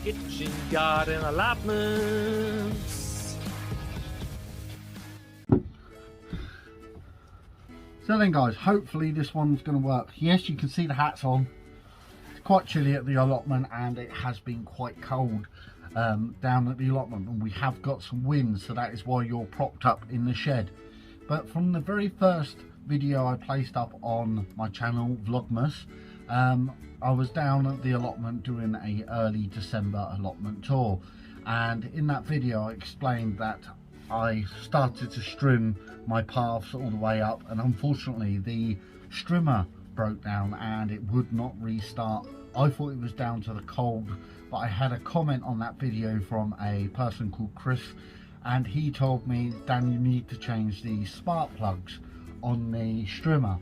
kitchen garden allotments. So then guys, hopefully this one's going to work. Yes, you can see the hats on. It's quite chilly at the allotment and it has been quite cold down at the allotment, and we have got some wind, so that is why you're propped up in the shed. But from the very first video I placed up on my channel, Vlogmas, I was down at the allotment doing a early December allotment tour, and in that video I explained that I started to strim my paths all the way up, and unfortunately the strimmer broke down and it would not restart. I thought it was down to the cold, but I had a comment on that video from a person called Chris, and he told me, Dan, you need to change the spark plugs on the strimmer.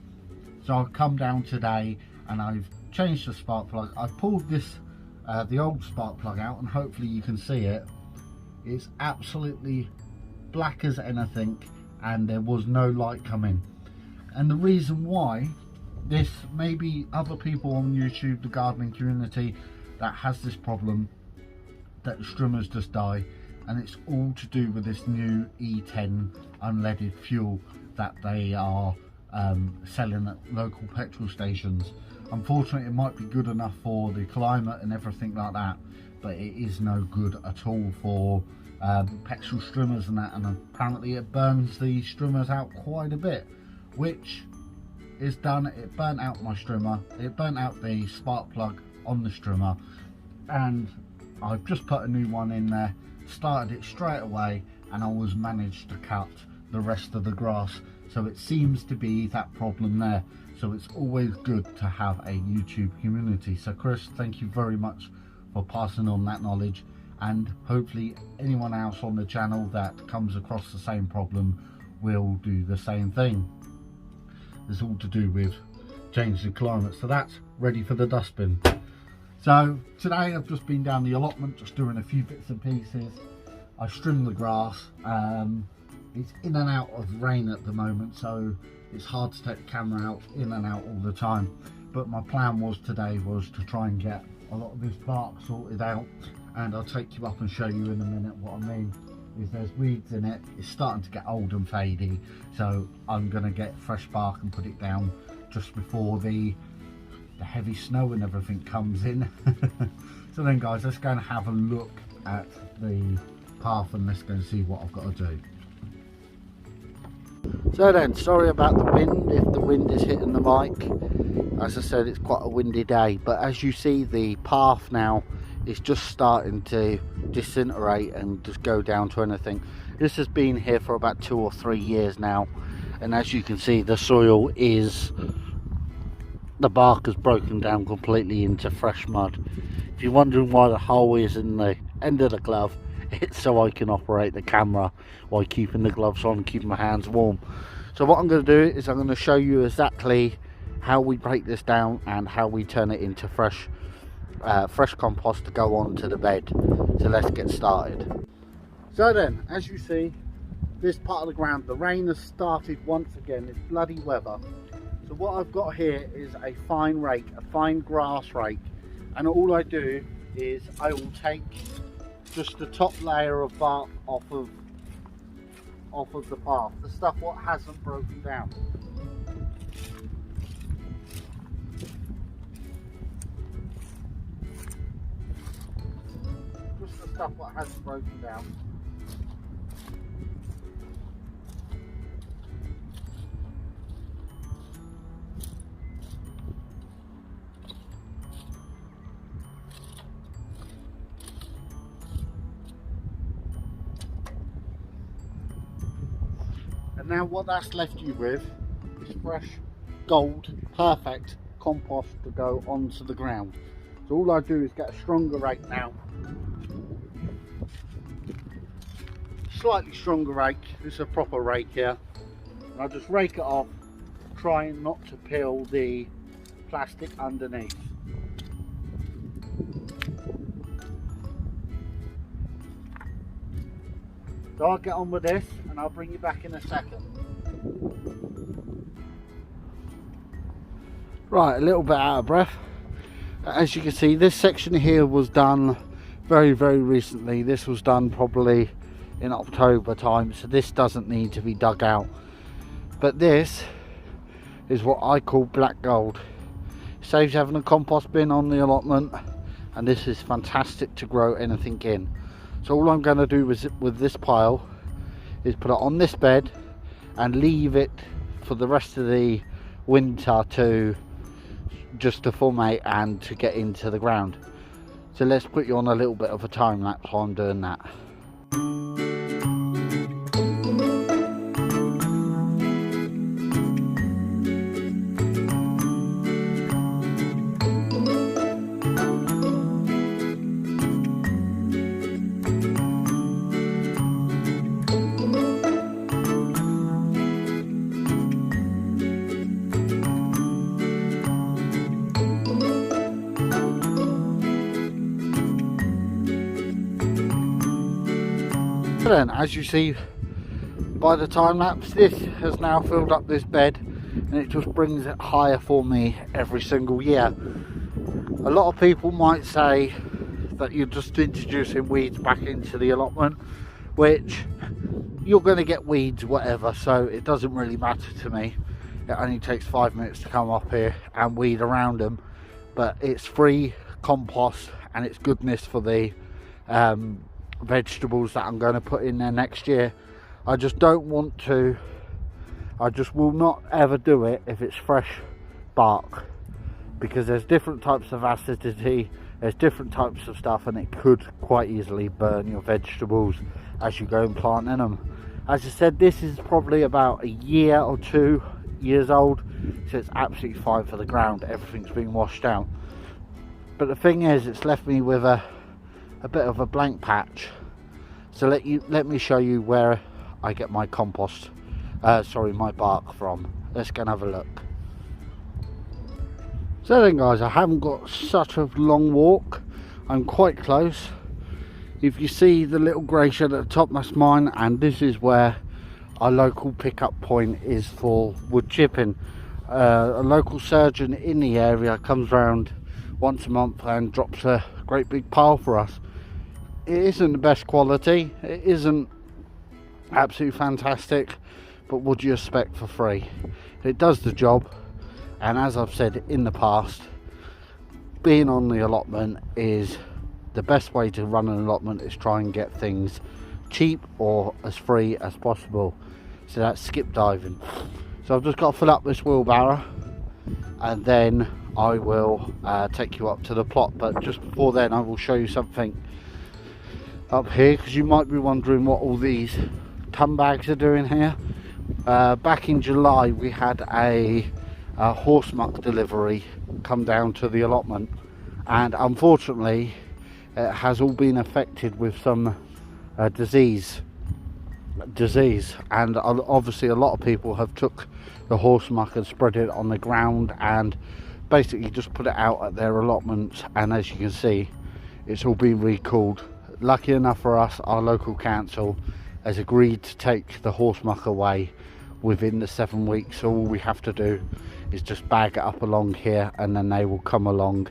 So I've come down today and I've changed the spark plug. I've pulled this the old spark plug out, and hopefully you can see it. It's absolutely black as anything and there was no light coming. And the reason why, this maybe other people on YouTube, the gardening community, that has this problem, that the strimmers just die, and it's all to do with this new E10 unleaded fuel that they are selling at local petrol stations. Unfortunately, it might be good enough for the climate and everything like that, but it is no good at all for petrol strimmers and that, and apparently it burns the strimmers out quite a bit, which is done. It burnt out my strimmer, it burnt out the spark plug on the strimmer, and I've just put a new one in there, started it straight away, and I was managed to cut the rest of the grass. So it seems to be that problem there. So it's always good to have a YouTube community. So Chris, thank you very much for passing on that knowledge, and hopefully anyone else on the channel that comes across the same problem will do the same thing. It's all to do with changing the climate. So that's ready for the dustbin. So today I've just been down the allotment, just doing a few bits and pieces. I trimmed the grass. It's in and out of rain at the moment, so it's hard to take the camera out in and out all the time. But my plan was today was to try and get a lot of this bark sorted out, and I'll take you up and show you in a minute what I mean. Is there's weeds in it, it's starting to get old and fadey, so I'm going to get fresh bark and put it down just before the heavy snow and everything comes in. So then guys, let's go and have a look at the path and let's go and see what I've got to do. So then, sorry about the wind if the wind is hitting the mic. As I said, it's quite a windy day, but as you see, the path now is just starting to disintegrate and just go down to anything. This has been here for about 2 or 3 years now, and as you can see, the soil is, the bark has broken down completely into fresh mud. If you're wondering why the hole is in the end of the glove, it's so I can operate the camera while keeping the gloves on, keeping my hands warm. So what I'm going to do is I'm going to show you exactly how we break this down and how we turn it into fresh compost to go on to the bed. So let's get started. So then, as you see, this part of the ground, the rain has started once again. It's bloody weather. So what I've got here is a fine rake, a fine grass rake, and all I do is I will take just the top layer of bark off of the path, the stuff what hasn't broken down. Just the stuff what hasn't broken down. And now what that's left you with is fresh, gold, perfect compost to go onto the ground. So all I do is get a stronger rake now. Slightly stronger rake, this is a proper rake here. And I just rake it off, trying not to peel the plastic underneath. So I'll get on with this and I'll bring you back in a second. Right, a little bit out of breath. As you can see, this section here was done very, very recently. This was done probably in October time, so this doesn't need to be dug out. But this is what I call black gold. Saves having a compost bin on the allotment, and this is fantastic to grow anything in. So all I'm going to do with this pile is put it on this bed and leave it for the rest of the winter to formate and to get into the ground. So let's put you on a little bit of a time lapse while I'm doing that. Then, as you see by the time lapse, this has now filled up this bed, and it just brings it higher for me every single year. A lot of people might say that you're just introducing weeds back into the allotment, which you're going to get weeds whatever, so it doesn't really matter to me. It only takes 5 minutes to come up here and weed around them, but it's free compost and it's goodness for the vegetables that I'm going to put in there next year. I just don't want to, I just will not ever do it if it's fresh bark, because there's different types of acidity, there's different types of stuff, and it could quite easily burn your vegetables as you go and plant in them. As I said, this is probably about a year or 2 years old, so it's absolutely fine for the ground. Everything's been washed out, but the thing is, it's left me with a bit of a blank patch. So let me show you where I get my compost, my bark from. Let's go and have a look. So then guys, I haven't got such a long walk, I'm quite close. If you see the little grey shed at the top, that's mine, and this is where our local pickup point is for wood chipping. A local surgeon in the area comes round once a month and drops a great big pile for us. It isn't the best quality, it isn't absolutely fantastic, but what do you expect for free? It does the job, and as I've said in the past, being on the allotment is the best way to run an allotment, is try and get things cheap or as free as possible. So that's skip diving. So I've just got to fill up this wheelbarrow, and then I will take you up to the plot. But just before then, I will show you something up here, because you might be wondering what all these ton bags are doing here. Back in July, we had a horse muck delivery come down to the allotment, and unfortunately it has all been affected with some disease, and obviously a lot of people have took the horse muck and spread it on the ground and basically just put it out at their allotments, and as you can see, it's all been recalled. Lucky enough for us, our local council has agreed to take the horse muck away within the 7 weeks. So all we have to do is just bag it up along here, and then they will come along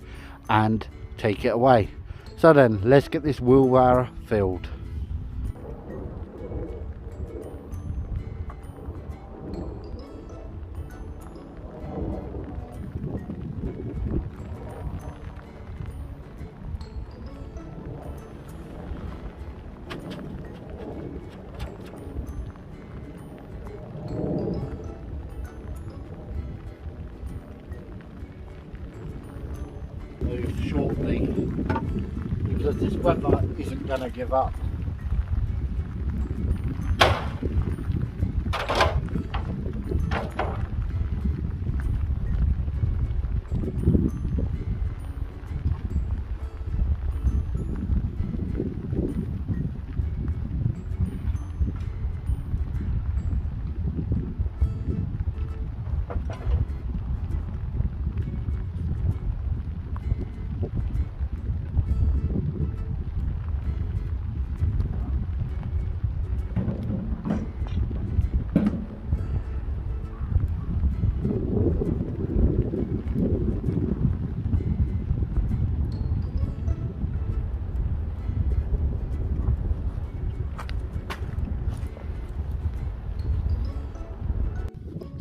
and take it away. So then, let's get this wheelbarrow filled. Shortly, because this weather isn't going to give up.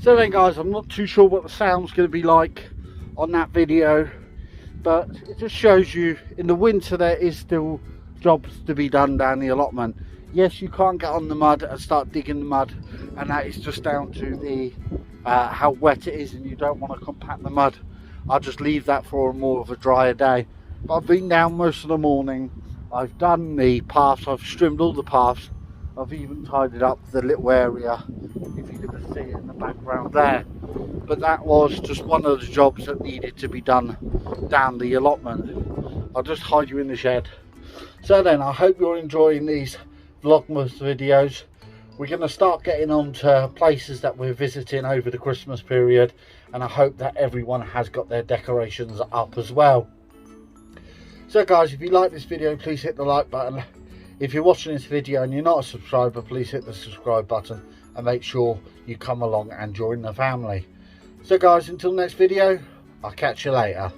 So then guys, I'm not too sure what the sound's going to be like on that video, but it just shows you in the winter there is still jobs to be done down the allotment. Yes, you can't get on the mud and start digging the mud, and that is just down to the how wet it is, and you don't want to compact the mud. I'll just leave that for more of a drier day. But I've been down most of the morning. I've done the paths, I've trimmed all the paths, I've even tidied up the little area, if you can see it in the background there. But that was just one of the jobs that needed to be done down the allotment. I'll just hide you in the shed. So then, I hope you're enjoying these Vlogmas videos. We're going to start getting on to places that we're visiting over the Christmas period, and I hope that everyone has got their decorations up as well. So guys, if you like this video, please hit the like button. If you're watching this video and you're not a subscriber, please hit the subscribe button and make sure you come along and join the family. So guys, until next video, I'll catch you later.